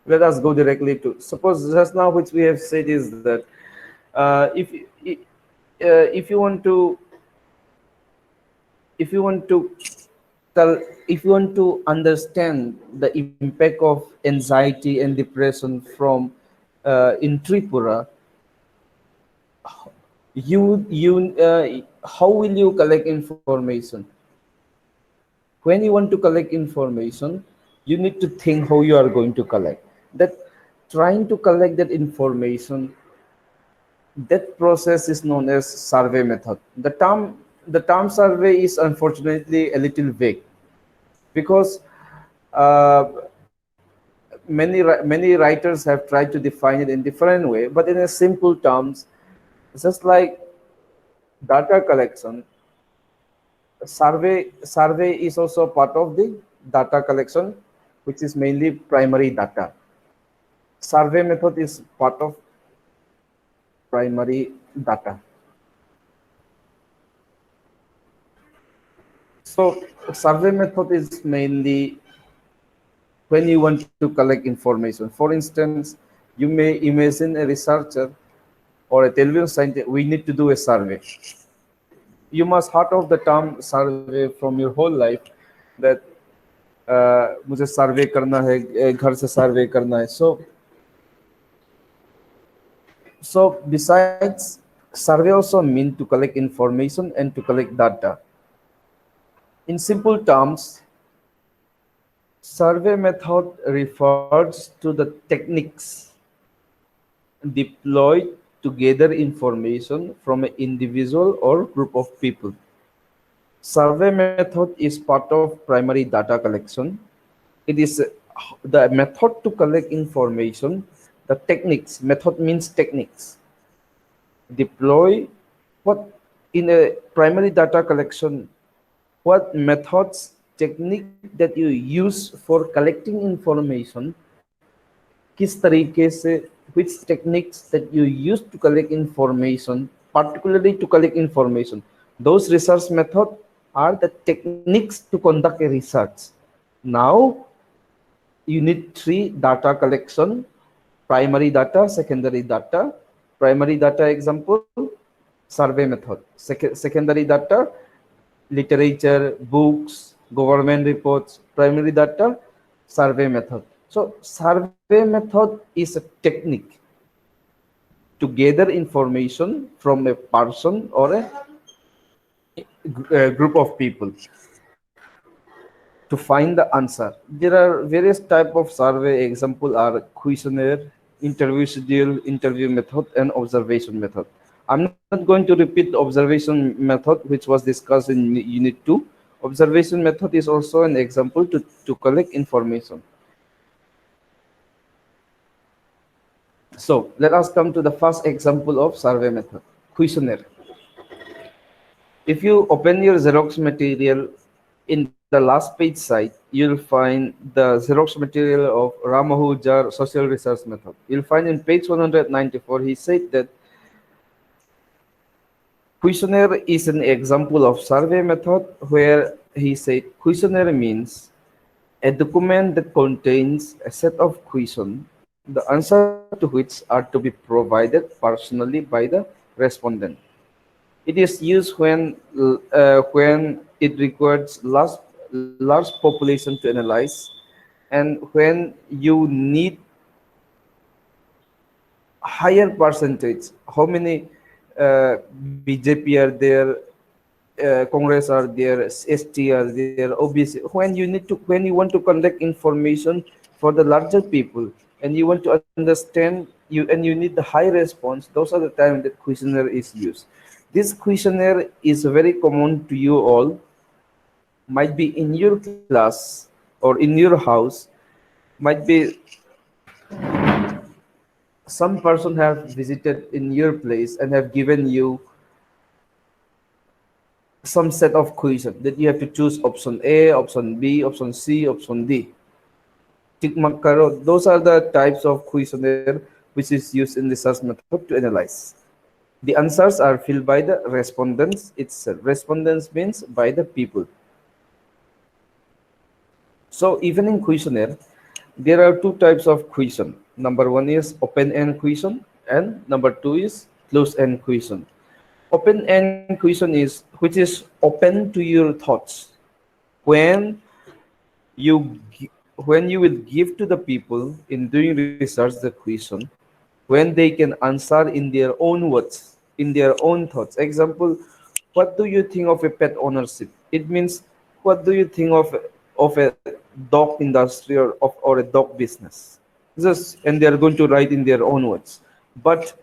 Let us go directly to, suppose just now which we have said is that uh, if if you want to, if you want to tell, if you want to understand the impact of anxiety and depression from in Tripura, how will you collect information? When you want to collect information, you need to think how you are going to collect that. Trying to collect that information, that process is known as survey method. The term survey is unfortunately a little vague, because uh, many writers have tried to define it in different way, but in a simple terms, just like data collection, survey is also part of the data collection, which is mainly primary data. Survey method is part of primary data. So survey method is mainly when you want to collect information. For instance, you may imagine a researcher or a television scientist, we need to do a survey. You must heard of the term survey from your whole life, that मुझे सर्वे करना है, घर से सर्वे करना है. So besides, survey also mean to collect information and to collect data. In simple terms, survey method refers to the techniques deployed to gather information from an individual or group of people. Survey method is part of primary data collection. It is the method to collect information, the techniques. Method means techniques. Deploy what in a primary data collection, what methods, technique that you use for collecting information, किस तरीके से, which techniques that you use to collect information, particularly to collect information. Those research methods are the techniques to conduct a research. Now you need three data collection: primary data, secondary data. Primary data example, survey method. Secondary data, literature, books, government reports. Primary data, survey method. So survey method is a technique to gather information from a person or a group of people to find the answer. There are various type of survey. Example are questionnaire, interview schedule, interview method, and observation method. I'm not going to repeat the observation method, which was discussed in Unit 2. Observation method is also an example to collect information. So let us come to the first example of survey method, questionnaire. If you open your Xerox material, in the last page side, you'll find the Xerox material of Ramahujar social research method. You'll find in page 194, he said that questionnaire is an example of survey method, where he said questionnaire means a document that contains a set of questions, the answer to which are to be provided personally by the respondent. It is used when it requires large population to analyze, and when you need higher percentage. How many BJP are there, Congress are there, ST are there, OBC. When you want to conduct information for the larger people, and you want to understand and you need the high response, those are the time that questionnaire is used. This questionnaire is very common to you all, might be in your class or in your house, might be some person have visited in your place and have given you some set of questions that you have to choose option A, option B, option C, option D. Tick mark karo. Those are the types of questionnaire which is used in research method to analyze. The answers are filled by the respondents itself. Respondents means by the people. So even in questionnaire, There are two types of question. Number one is open-end question, and number two is closed-end question. Open-end question is which is open to your thoughts. When you when you will give to the people in doing research the question, when they can answer in their own words, in their own thoughts. Example, what do you think of a pet ownership? It means, what do you think of a dog industry, or a dog business? Just, and they are going to write in their own words. But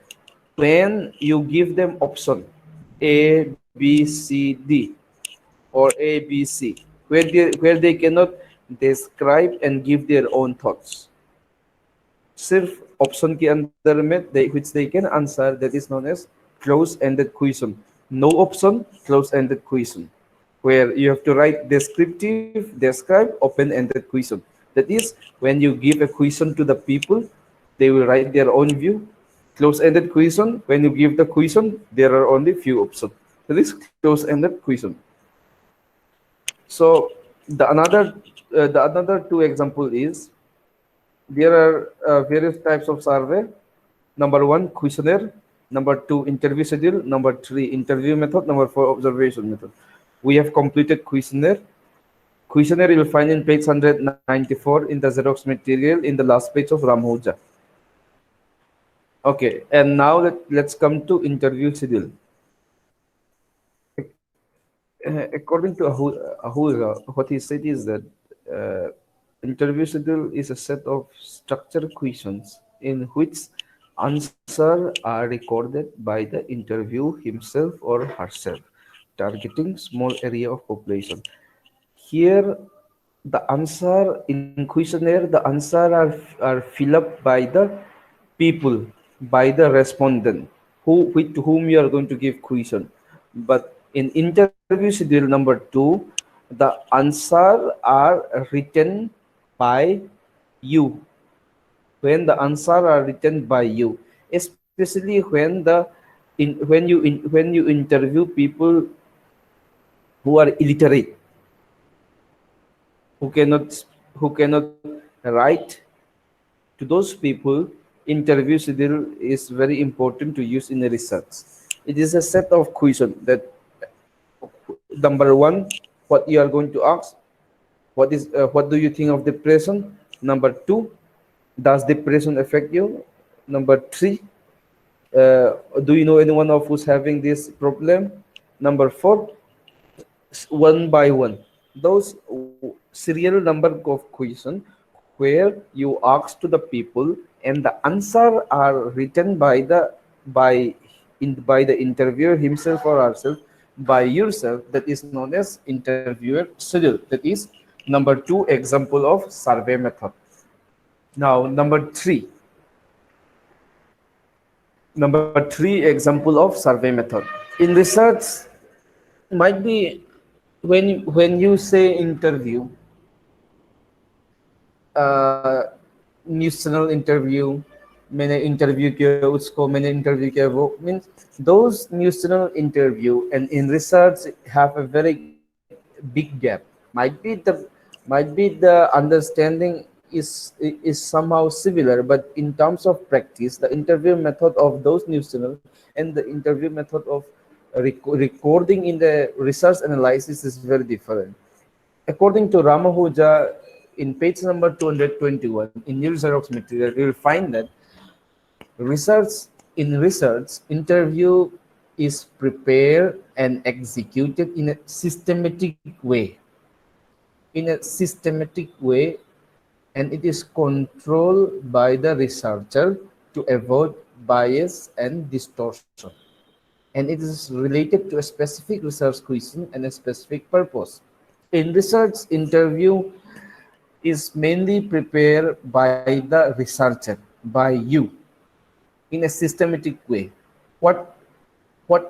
when you give them option A, B, C, D, or A, B, C, where they cannot describe and give their own thoughts, सिर्फ option के अंदर में which they can answer, that is known as close-ended question. No option, close-ended question, where you have to write descriptive, describe, open-ended question. That is, when you give a question to the people, they will write their own view. Close-ended question, when you give the question, there are only few options. That is close-ended question. So the another two example is, there are various types of survey. Number one, questionnaire. Number two, interview schedule. Number three, interview method. Number four, observation method. We have completed questionnaire. Questionnaire you will find in page 194 in the Xerox material in the last page of Ramhuja. Okay, and now let's come to interview schedule. According to Ahuja, what he said is that interview schedule is a set of structured questions in which answers are recorded by the interview himself or herself, targeting small area of population. Here, the answer in questionnaire, the answer are filled up by the people, by the respondent, with whom you are going to give question. But in interview schedule number 2, the answer are written by you. When the answer are written by you, especially when you interview people who are illiterate, who cannot write, to those people, interview schedule is very important to use in a research. It is a set of questions that, number one, what you are going to ask, what do you think of depression? Number two, does depression affect you? Number three, do you know anyone of who's having this problem? Number four, one by one, those serial number of questions where you ask to the people and the answer are written by the interviewer himself or herself, by yourself, that is known as interviewer schedule. That is number two example of survey method. Now number three example of survey method in research might be, when you say interview, news channel interview, मैंने interview किया उसको, मैंने interview किया वो, means those news channel interview and in research have a very big gap. Might be the understanding is somehow similar, but in terms of practice, the interview method of those news channel and the interview method of recording in the research analysis is very different. According to Ramahuja, in page number 221 in your Xerox material, you will find that research interview is prepared and executed in a systematic way. And it is controlled by the researcher to avoid bias and distortion. And it is related to a specific research question and a specific purpose. In research, interview is mainly prepared by the researcher, by you, in a systematic way. What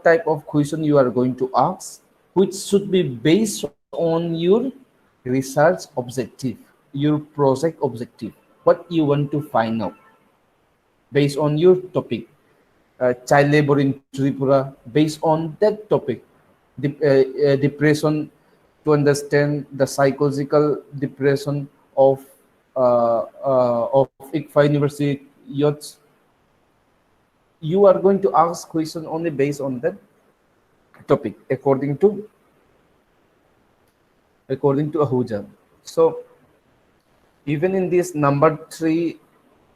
type of question you are going to ask, which should be based on your research objective, your project objective, what you want to find out, based on your topic. Child labor in Tripura, based on that topic. Depression, to understand the psychological depression of of ICFA University youths, you are going to ask question only based on that topic according to Ahuja. So even in this number three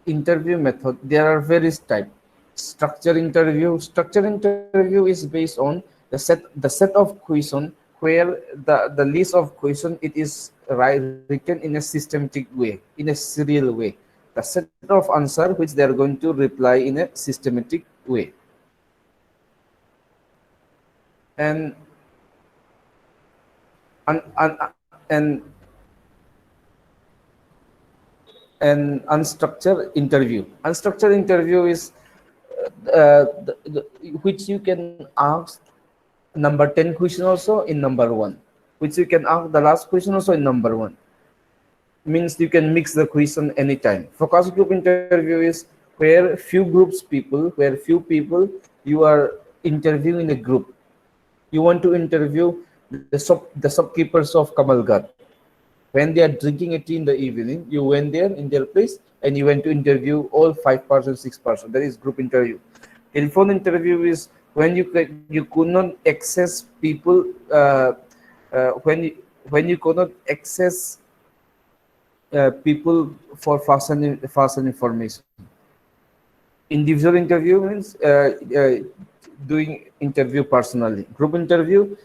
interview method, there are various types. Structure interview. Structure interview is based on the set of question where the list of question it is written in a systematic way, in a serial way. The set of answer which they are going to reply in a systematic way. And and and, and unstructured interview. Unstructured interview is which you can ask number 10 question also in number one, which you can ask the last question also in number one. Means you can mix the question anytime. Focus group interview is where few people you are interviewing in a group. You want to interview the shopkeepers of Kamalghat. When they are drinking a tea in the evening, you went there in their place and you went to interview all 5%, 6%. That is group interview. Telephone interview is when you could not access people when you could not access people for faster information. Individual interview means doing interview personally. Group interview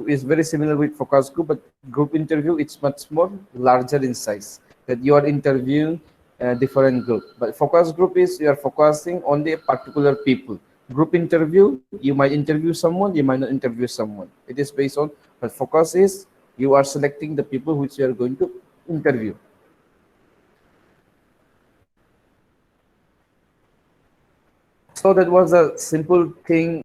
is very similar with focus group, but group interview it's much more larger in size. That you are interviewing different group, but focus group is you are focusing on the particular people. Group interview, you might interview someone, you might not interview someone. It is based on, but focus is you are selecting the people which you are going to interview. So that was a simple thing